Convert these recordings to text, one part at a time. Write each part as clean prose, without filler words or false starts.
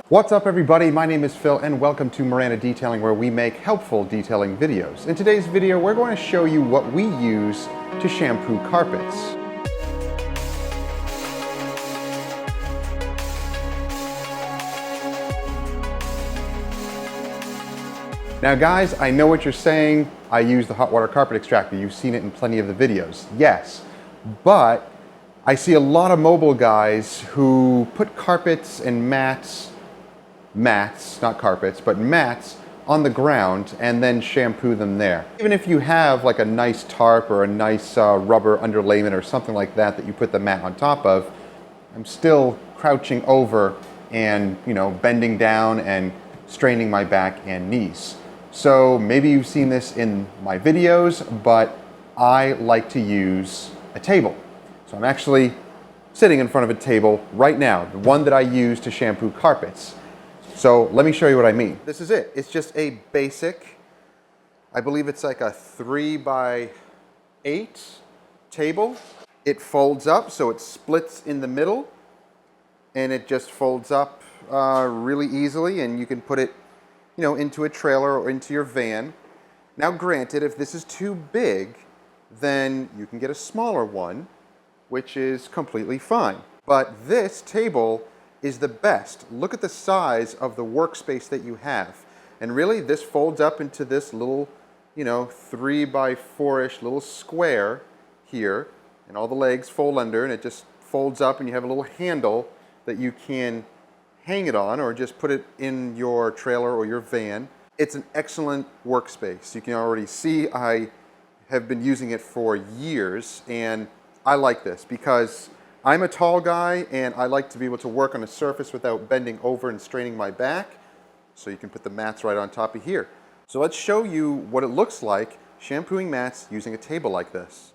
What's up everybody, my name is Phil and welcome to Miranda Detailing, where we make helpful detailing videos. In today's video we're going to show you what we use to shampoo carpets. Now guys, I know what you're saying, I use the hot water carpet extractor, you've seen it in plenty of the videos. Yes, but I see a lot of mobile guys who put carpets and mats, not carpets, but mats on the ground and then shampoo them there. Even if you have like a nice tarp or a nice rubber underlayment or something like that that you put the mat on top of, I'm still crouching over and, bending down and straining my back and knees. So maybe you've seen this in my videos, but I like to use a table. So I'm actually sitting in front of a table right now, the one that I use to shampoo carpets. So let me show you what I mean. This is it. It's just a basic, I believe it's like a 3x8 table. It folds up, so it splits in the middle, and it just folds up really easily, and you can put it, into a trailer or into your van. Now granted, if this is too big, then you can get a smaller one, which is completely fine. But this table is the best. Look at the size of the workspace that you have. And really, this folds up into this little, 3x4-ish little square here, and all the legs fold under, and it just folds up, and you have a little handle that you can hang it on or just put it in your trailer or your van. It's an excellent workspace. You can already see I have been using it for years, and I like this because I'm a tall guy and I like to be able to work on a surface without bending over and straining my back. So you can put the mats right on top of here. So let's show you what it looks like shampooing mats using a table like this.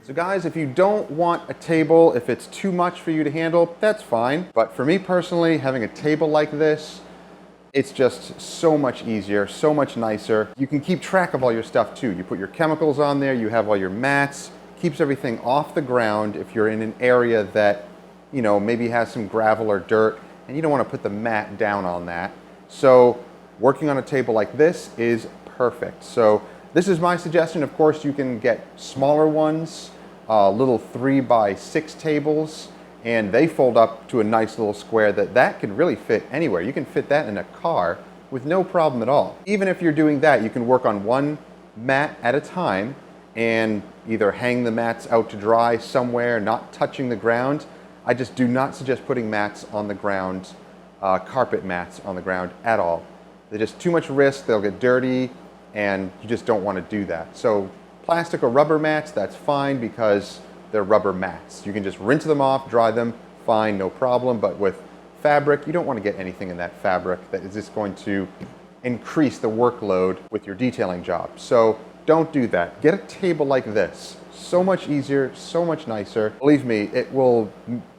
So guys, if you don't want a table, if it's too much for you to handle, that's fine. But for me personally, having a table like this, it's just so much easier, so much nicer. You can keep track of all your stuff too. You put your chemicals on there, you have all your mats, keeps everything off the ground if you're in an area that, you know, maybe has some gravel or dirt and you don't want to put the mat down on that. So working on a table like this is perfect. So this is my suggestion. Of course, you can get smaller ones, little 3x6 tables, and they fold up to a nice little square that can really fit anywhere. You can fit that in a car with no problem at all. Even if you're doing that, you can work on one mat at a time and either hang the mats out to dry somewhere, not touching the ground. I just do not suggest putting mats on the ground, carpet mats on the ground at all. They're just too much risk, they'll get dirty, and you just don't want to do that. So plastic or rubber mats, that's fine because they're rubber mats. You can just rinse them off, dry them, fine, no problem. But with fabric, you don't want to get anything in that fabric that is just going to increase the workload with your detailing job. So don't do that. Get a table like this. So much easier, so much nicer. Believe me, it will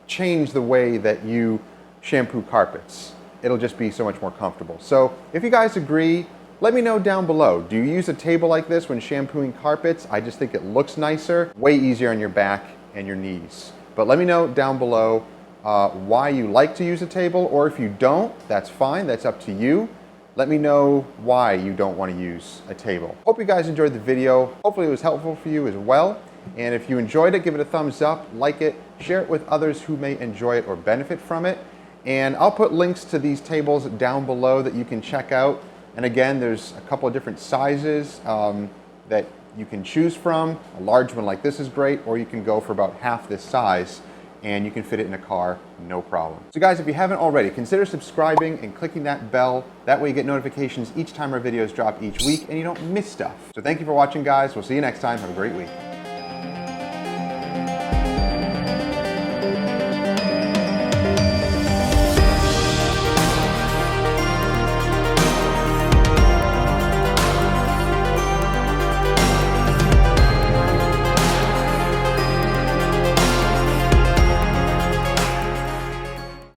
change the way that you shampoo carpets. It'll just be so much more comfortable. So if you guys agree, let me know down below. Do you use a table like this when shampooing carpets? I just think it looks nicer, way easier on your back and your knees. But let me know down below why you like to use a table, or if you don't, that's fine, that's up to you. Let me know why you don't want to use a table. Hope you guys enjoyed the video. Hopefully it was helpful for you as well. And if you enjoyed it, give it a thumbs up, like it, share it with others who may enjoy it or benefit from it. And I'll put links to these tables down below that you can check out. And again, there's a couple of different sizes that you can choose from. A large one like this is great, or you can go for about half this size and you can fit it in a car, no problem. So guys, if you haven't already, consider subscribing and clicking that bell. That way you get notifications each time our videos drop each week and you don't miss stuff. So thank you for watching, guys. We'll see you next time. Have a great week.